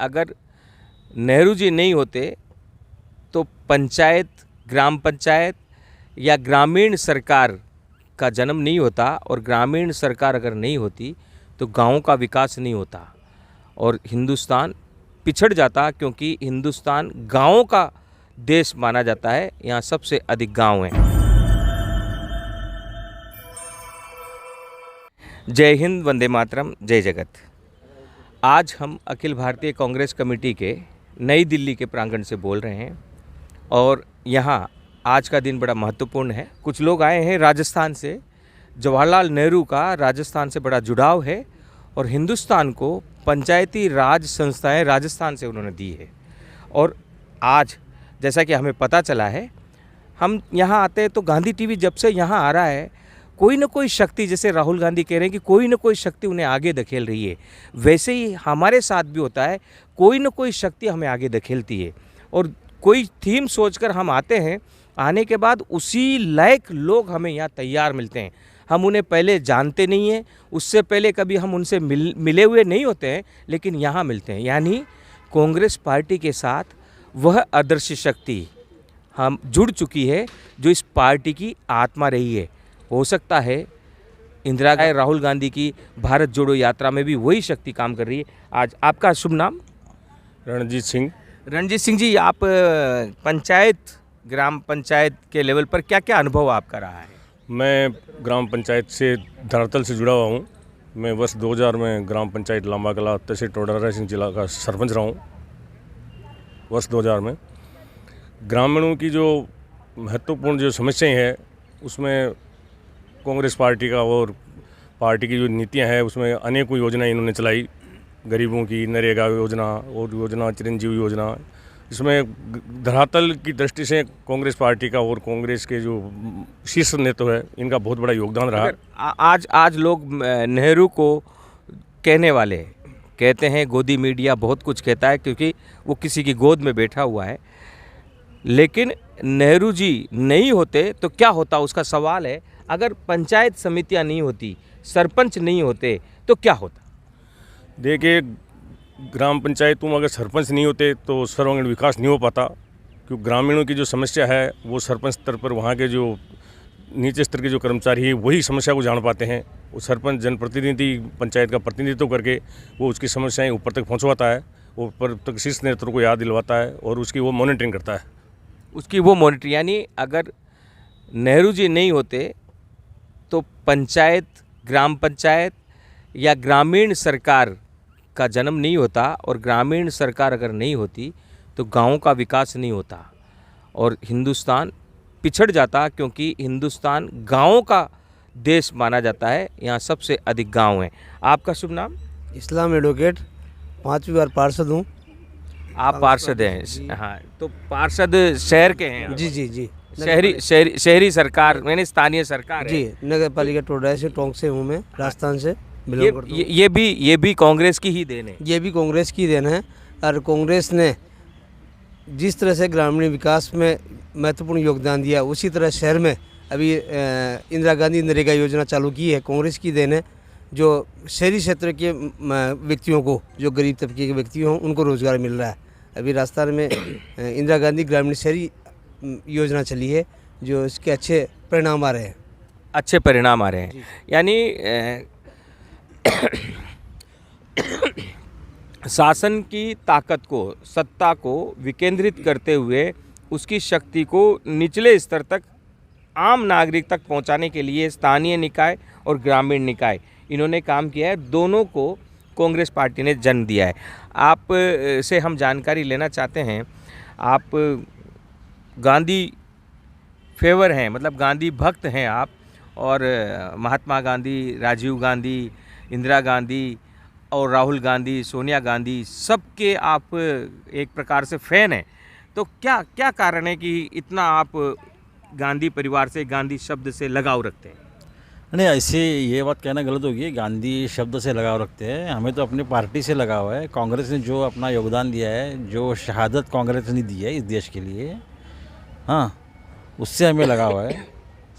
अगर नेहरू जी नहीं होते तो पंचायत, ग्राम पंचायत या ग्रामीण सरकार का जन्म नहीं होता, और ग्रामीण सरकार अगर नहीं होती तो गाँव का विकास नहीं होता और हिंदुस्तान पिछड़ जाता, क्योंकि हिंदुस्तान गाँवों का देश माना जाता है। यहाँ सबसे अधिक गांव हैं। जय हिंद, वंदे मातरम, जय जगत। आज हम अखिल भारतीय कांग्रेस कमेटी के नई दिल्ली के प्रांगण से बोल रहे हैं और यहाँ आज का दिन बड़ा महत्वपूर्ण है। कुछ लोग आए हैं राजस्थान से। जवाहरलाल नेहरू का राजस्थान से बड़ा जुड़ाव है और हिंदुस्तान को पंचायती राज संस्थाएं राजस्थान से उन्होंने दी है। और आज जैसा कि हमें पता चला है, हम यहाँ आते हैं तो गांधी टीवी जब से यहाँ आ रहा है, कोई ना कोई शक्ति, जैसे राहुल गांधी कह रहे हैं कि कोई ना कोई शक्ति उन्हें आगे धकेल रही है, वैसे ही हमारे साथ भी होता है, कोई ना कोई शक्ति हमें आगे धकेलती है। और कोई थीम सोचकर हम आते हैं, आने के बाद उसी लायक लोग हमें यहाँ तैयार मिलते हैं। हम उन्हें पहले जानते नहीं हैं, उससे पहले कभी हम उनसे मिले हुए नहीं होते हैं, लेकिन यहाँ मिलते हैं। यानी कांग्रेस पार्टी के साथ वह आदर्श शक्ति हम जुड़ चुकी है जो इस पार्टी की आत्मा रही है। हो सकता है इंदिरा गांधी, राहुल गांधी की भारत जोड़ो यात्रा में भी वही शक्ति काम कर रही है। आज आपका शुभ नाम? रणजीत सिंह। रणजीत सिंह जी, आप पंचायत, ग्राम पंचायत के लेवल पर क्या क्या अनुभव आपका रहा है? मैं ग्राम पंचायत से धरातल से जुड़ा हुआ हूँ। मैं वर्ष 2000 में ग्राम पंचायत लांबा कला, तहसील टोडा रायसेन जिला का सरपंच रहा हूँ। वर्ष 2000 में ग्रामीणों की जो महत्वपूर्ण जो समस्याएं हैं, उसमें कांग्रेस पार्टी का और पार्टी की जो नीतियां हैं, उसमें अनेकों योजनाएं इन्होंने चलाई। गरीबों की नरेगा योजना और योजना चिरंजीवी योजना, इसमें धरातल की दृष्टि से कांग्रेस पार्टी का और कांग्रेस के जो शीर्ष नेता है, इनका बहुत बड़ा योगदान रहा। आज लोग नेहरू को कहने वाले हैं, कहते हैं, गोदी मीडिया बहुत कुछ कहता है क्योंकि वो किसी की गोद में बैठा हुआ है। लेकिन नेहरू जी नहीं होते तो क्या होता, उसका सवाल है। अगर पंचायत समितियां नहीं होती, सरपंच नहीं होते तो क्या होता? देखिए, ग्राम पंचायतों में अगर सरपंच नहीं होते तो सर्वांगीण विकास नहीं हो पाता, क्योंकि ग्रामीणों की जो समस्या है वो सरपंच स्तर पर, वहाँ के जो नीचे स्तर के जो कर्मचारी है वही समस्या को जान पाते हैं। वो सरपंच जनप्रतिनिधि पंचायत का प्रतिनिधित्व करके वो उसकी समस्याएं ऊपर तक पहुँचवाता है, ऊपर तक शीर्ष नेतृत्व को याद दिलवाता है और उसकी वो मॉनिटरिंग करता है। उसकी वो मॉनिटरिंग, यानी अगर नेहरू जी नहीं होते तो पंचायत, ग्राम पंचायत या ग्रामीण सरकार का जन्म नहीं होता, और ग्रामीण सरकार अगर नहीं होती तो गाँव का विकास नहीं होता और हिंदुस्तान पिछड़ जाता, क्योंकि हिंदुस्तान गाँवों का देश माना जाता है। यहाँ सबसे अधिक गांव हैं। आपका शुभ नाम? इस्लाम एडवोकेट, 5वीं बार पार्षद हूँ। आप पार्षद हैं? हाँ, तो पार्षद शहर के हैं? जी जी जी। शहरी सरकार, मैंने स्थानीय सरकार जी, नगर पालिका टोडा से, टोंक से हूँ मैं, राजस्थान से बिलोंग करता हूँ। ये भी कांग्रेस की ही देन है? ये भी कांग्रेस की देन है। और कांग्रेस ने जिस तरह से ग्रामीण विकास में महत्वपूर्ण योगदान दिया, उसी तरह शहर में अभी इंदिरा गांधी नरेगा योजना चालू की है, कांग्रेस की देन है। जो शहरी क्षेत्र के व्यक्तियों को, जो गरीब तबके के व्यक्ति हों, उनको रोज़गार मिल रहा है। अभी राजस्थान में इंदिरा गांधी ग्रामीण शहरी योजना चली है, जो इसके अच्छे परिणाम आ रहे हैं। अच्छे परिणाम आ रहे हैं, यानी शासन की ताकत को, सत्ता को विकेंद्रित करते हुए उसकी शक्ति को निचले स्तर तक, आम नागरिक तक पहुंचाने के लिए स्थानीय निकाय और ग्रामीण निकाय, इन्होंने काम किया है। दोनों को कांग्रेस पार्टी ने जन्म दिया है। आप से हम जानकारी लेना चाहते हैं, आप गांधी फेवर हैं, मतलब गांधी भक्त हैं आप, और महात्मा गांधी, राजीव गांधी, इंदिरा गांधी और राहुल गांधी, सोनिया गांधी, सबके आप एक प्रकार से फ़ैन हैं। तो क्या क्या कारण है कि इतना आप गांधी परिवार से, गांधी शब्द से लगाव रखते हैं? नहीं, ऐसे ये बात कहना गलत होगी। गांधी शब्द से लगाव रखते हैं, हमें तो अपनी पार्टी से लगाव है। कांग्रेस ने जो अपना योगदान दिया है, जो शहादत कांग्रेस ने दी है इस देश के लिए, हाँ, उससे हमें लगाव है।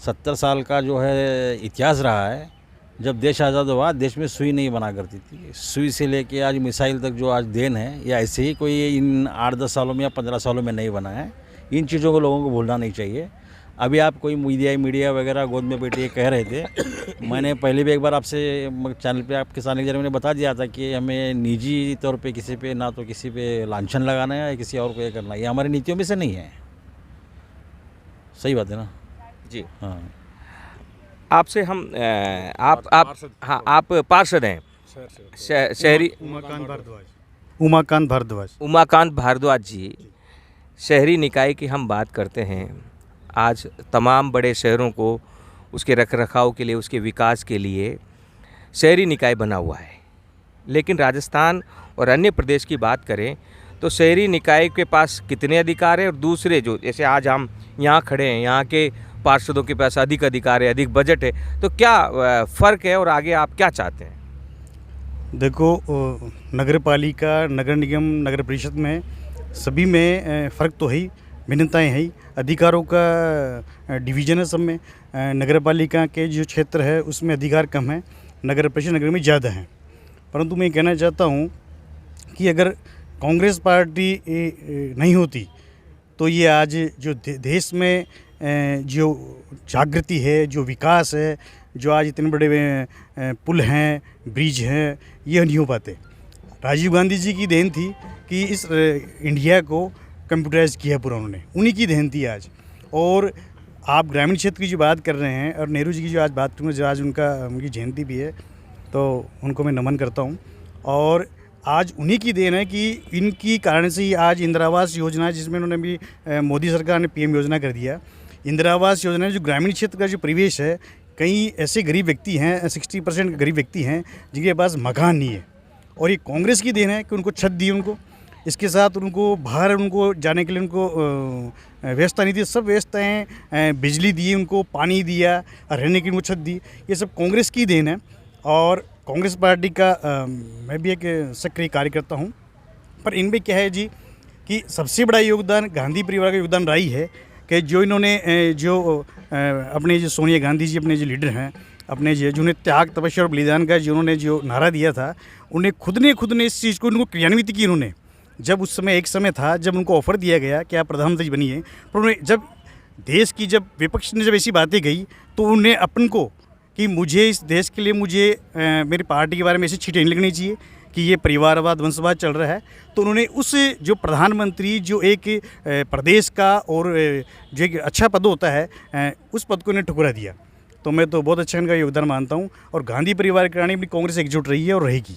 70 साल का जो है इतिहास रहा है, जब देश आज़ाद हुआ देश में सुई नहीं बना करती थी। सुई से लेके आज मिसाइल तक जो आज देन है, या ऐसे ही कोई इन 8-10 सालों में या 15 सालों में नहीं बना है। इन चीज़ों को लोगों को भूलना नहीं चाहिए। अभी आप कोई मीडिया वगैरह गोद में बैठे ये कह रहे थे, मैंने पहले भी एक बार आपसे चैनल पे आपके सामने जरिए मैंने बता दिया था कि हमें निजी तौर पे किसी पे ना तो किसी पे लांछन लगाना है या किसी और को ये करना है, ये हमारी नीतियों में से नहीं है। सही बात है ना जी। हाँ। आपसे हम आप पार्षद हैं शहरी उमाकांत भारद्वाज। उमाकांत भारद्वाज जी, शहरी निकाय की हम बात करते हैं। आज तमाम बड़े शहरों को उसके रखरखाव के लिए, उसके विकास के लिए शहरी निकाय बना हुआ है, लेकिन राजस्थान और अन्य प्रदेश की बात करें तो शहरी निकाय के पास कितने अधिकार हैं, और दूसरे जो जैसे आज हम यहाँ खड़े हैं, यहाँ के पार्षदों के पास अधिक अधिकार है, अधिक बजट है, तो क्या फ़र्क है और आगे आप क्या चाहते हैं? देखो, नगर पालिका, नगर निगम, नगर परिषद में सभी में फ़र्क तो है ही, भिन्नताएँ हैं ही, अधिकारों का डिवीज़न है सब में। नगर पालिका के जो क्षेत्र है उसमें अधिकार कम है, नगर परिषद नगर में ज़्यादा हैं। परंतु मैं कहना चाहता हूँ कि अगर कांग्रेस पार्टी नहीं होती तो ये आज जो देश में जो जागृति है, जो विकास है, जो आज इतने बड़े पुल हैं, ब्रिज हैं, ये नहीं हो पाते। राजीव गांधी जी की देन थी कि इस इंडिया को कंप्यूटराइज किया पूरा उन्होंने, उन्हीं की देन थी आज। और आप ग्रामीण क्षेत्र की जो बात कर रहे हैं और नेहरू जी की जो आज बात करूँगा, जो आज उनकी जयंती भी है, तो उनको मैं नमन करता हूँ। और आज उन्हीं की देन है कि इनकी कारण से ही आज इंदिरा आवास योजना, जिसमें उन्होंने भी मोदी सरकार ने पीएम योजना कर दिया, इंदिरा आवास योजना जो ग्रामीण क्षेत्र का जो परिवेश है, कई ऐसे गरीब व्यक्ति हैं, 60% गरीब व्यक्ति हैं जिनके पास मकान नहीं है, और ये कांग्रेस की देन है कि उनको छत दी उनको। इसके साथ उनको बाहर उनको जाने के लिए उनको व्यवस्था नहीं दी, सब व्यवस्थाएँ, बिजली दी उनको, पानी दिया, रहने की उनको छत दी, ये सब कांग्रेस की देन है। और कांग्रेस पार्टी का मैं भी एक सक्रिय कार्यकर्ता हूँ। पर इनमें क्या है जी कि सबसे बड़ा योगदान गांधी परिवार का योगदान रहा ही है कि जो इन्होंने अपने जो सोनिया गांधी जी अपने जो लीडर हैं, अपने जिन्होंने त्याग, तपस्या और बलिदान का जो उन्होंने जो नारा दिया था, उन्हें खुद ने इस चीज़ को उनको क्रियान्वित की उन्होंने। जब उस समय एक समय था जब उनको ऑफर दिया गया कि आप प्रधानमंत्री बनिए, पर उन्हें जब देश की जब विपक्ष ने जब ऐसी बातें कही तो उन्हें अपन को कि मुझे इस देश के लिए मेरी पार्टी के बारे में ऐसी छीटें नहीं लगनी चाहिए कि ये परिवारवाद, वंशवाद चल रहा है। तो उन्होंने उस जो प्रधानमंत्री जो एक प्रदेश का और जो एक अच्छा पद होता है, उस पद को उन्हें ठुकरा दिया। तो मैं तो बहुत अच्छा इनका योगदान मानता हूँ। और गांधी परिवार के कारण अपनी कांग्रेस एकजुट रही है और रहेगी।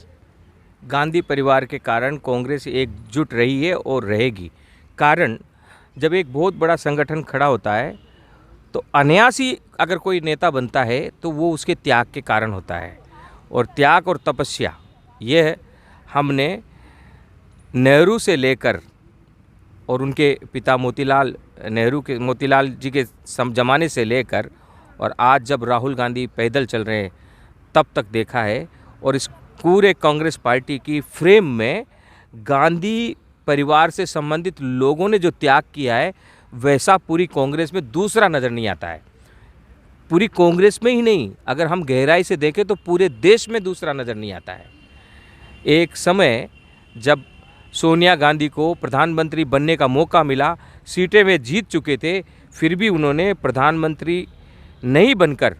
गांधी परिवार के कारण कांग्रेस एकजुट रही है और रहेगी। कारण जब एक बहुत बड़ा संगठन खड़ा होता है तो अनायासी अगर कोई नेता बनता है तो वो उसके त्याग के कारण होता है, और त्याग और तपस्या ये हमने नेहरू से लेकर और उनके पिता मोतीलाल जी के ज़माने से लेकर और आज जब राहुल गांधी पैदल चल रहे हैं तब तक देखा है। और इस पूरे कांग्रेस पार्टी की फ्रेम में गांधी परिवार से संबंधित लोगों ने जो त्याग किया है वैसा पूरी कांग्रेस में दूसरा नज़र नहीं आता है। पूरी कांग्रेस में ही नहीं, अगर हम गहराई से देखें तो पूरे देश में दूसरा नज़र नहीं आता है। एक समय जब सोनिया गांधी को प्रधानमंत्री बनने का मौका मिला, सीटें वे जीत चुके थे, फिर भी उन्होंने प्रधानमंत्री नहीं बनकर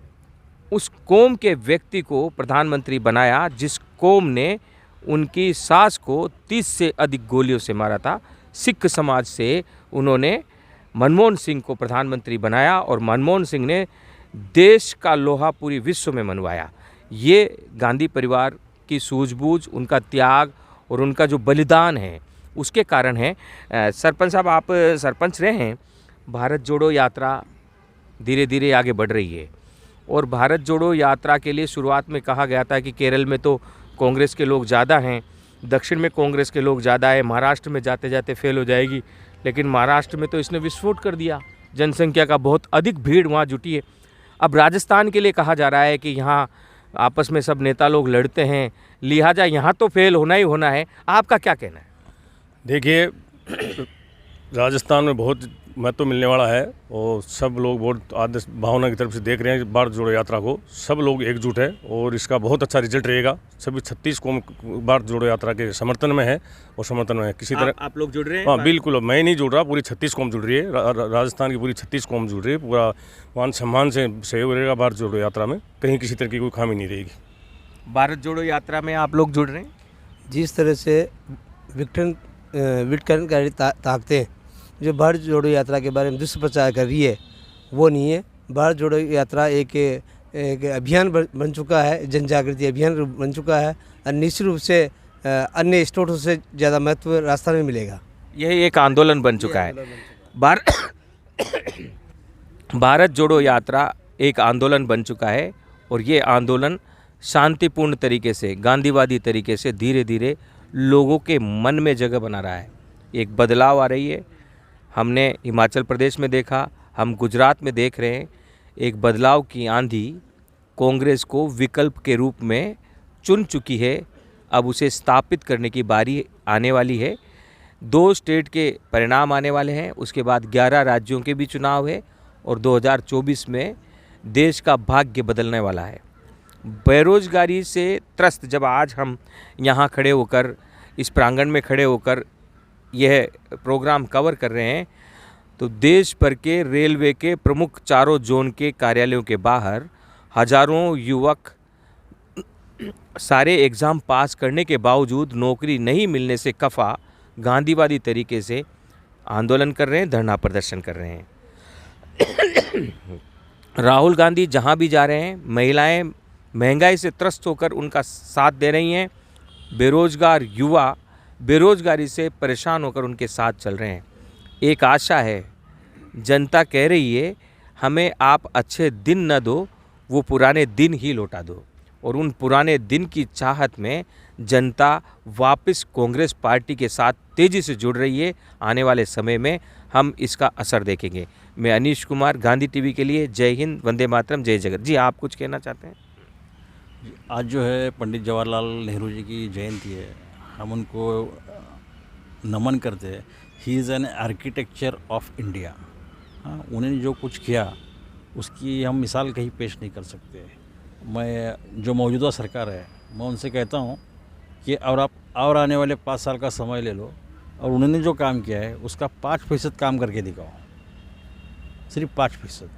उस कौम के व्यक्ति को प्रधानमंत्री बनाया जिस कौम ने उनकी सास को 30 से अधिक गोलियों से मारा था। सिख समाज से उन्होंने मनमोहन सिंह को प्रधानमंत्री बनाया और मनमोहन सिंह ने देश का लोहा पूरी विश्व में मनवाया। ये गांधी परिवार की सूझबूझ, उनका त्याग और उनका जो बलिदान है उसके कारण है। सरपंच साहब, आप सरपंच रहे हैं। भारत जोड़ो यात्रा धीरे धीरे आगे बढ़ रही है और भारत जोड़ो यात्रा के लिए शुरुआत में कहा गया था कि केरल में तो कांग्रेस के लोग ज़्यादा हैं, दक्षिण में कांग्रेस के लोग ज़्यादा है, महाराष्ट्र में जाते जाते फेल हो जाएगी। लेकिन महाराष्ट्र में तो इसने विस्फोट कर दिया, जनसंख्या का बहुत अधिक भीड़ वहाँ जुटी है। अब राजस्थान के लिए कहा जा रहा है कि यहाँ आपस में सब नेता लोग लड़ते हैं, लिहाजा यहाँ तो फेल होना ही होना है। आपका क्या कहना है? देखिए, राजस्थान में बहुत महत्व मिलने वाला है और सब लोग बहुत आदर्श भावना की तरफ से देख रहे हैं भारत जोड़ो यात्रा को। सब लोग एकजुट है और इसका बहुत अच्छा रिजल्ट रहेगा। सभी 36 कौम भारत जोड़ो यात्रा के समर्थन में है और समर्थन में है किसी तरह। आप लोग जुड़ रहे हैं? हाँ बिल्कुल, मैं नहीं जुड़ रहा, पूरी 36 कौम जुड़ रही है। राजस्थान की पूरी 36 कौम जुड़ रही है। पूरा मान सम्मान से सहयोग रहेगा भारत जोड़ो यात्रा में, कहीं किसी तरह की कोई खामी नहीं रहेगी। भारत जोड़ो यात्रा में आप लोग जुड़ रहे हैं? जिस तरह से विघटनकारी ताकतें जो भारत जोड़ो यात्रा के बारे में दुष्प्रचार कर रही है वो नहीं है। भारत जोड़ो यात्रा एक अभियान बन चुका है, जन जागृति अभियान बन चुका है और निश्चित रूप से अन्य स्टेटों से ज़्यादा महत्व राजस्थान में मिलेगा। यह एक आंदोलन बन चुका है। भारत जोड़ो यात्रा एक आंदोलन बन चुका है और ये आंदोलन शांतिपूर्ण तरीके से, गांधीवादी तरीके से धीरे धीरे लोगों के मन में जगह बना रहा है। एक बदलाव आ रही है। हमने हिमाचल प्रदेश में देखा, हम गुजरात में देख रहे हैं। एक बदलाव की आंधी कांग्रेस को विकल्प के रूप में चुन चुकी है। अब उसे स्थापित करने की बारी आने वाली है। 2 स्टेट के परिणाम आने वाले हैं, उसके बाद 11 राज्यों के भी चुनाव है और 2024 में देश का भाग्य बदलने वाला है। बेरोजगारी से त्रस्त जब आज हम यहाँ खड़े होकर, इस प्रांगण में खड़े होकर यह प्रोग्राम कवर कर रहे हैं, तो देश भर के रेलवे के प्रमुख चारों जोन के कार्यालयों के बाहर हजारों युवक सारे एग्ज़ाम पास करने के बावजूद नौकरी नहीं मिलने से खफा गांधीवादी तरीके से आंदोलन कर रहे हैं, धरना प्रदर्शन कर रहे हैं। राहुल गांधी जहां भी जा रहे हैं, महिलाएं महंगाई से त्रस्त होकर उनका साथ दे रही हैं। बेरोजगार युवा बेरोजगारी से परेशान होकर उनके साथ चल रहे हैं। एक आशा है, जनता कह रही है हमें आप अच्छे दिन न दो, वो पुराने दिन ही लौटा दो। और उन पुराने दिन की चाहत में जनता वापस कांग्रेस पार्टी के साथ तेज़ी से जुड़ रही है। आने वाले समय में हम इसका असर देखेंगे। मैं अनीश कुमार, गांधी टीवी के लिए। जय हिंद, वंदे मातरम, जय जगत। जी, आप कुछ कहना चाहते हैं? आज जो है पंडित जवाहरलाल नेहरू जी की जयंती है, हम उनको नमन करते हैं। He is an architecture of India. हाँ, उन्होंने जो कुछ किया उसकी हम मिसाल कहीं पेश नहीं कर सकते। मैं जो मौजूदा सरकार है, मैं उनसे कहता हूँ कि और आने वाले 5 साल का समय ले लो और उन्होंने जो काम किया है उसका 5% काम करके दिखाओ, सिर्फ 5%।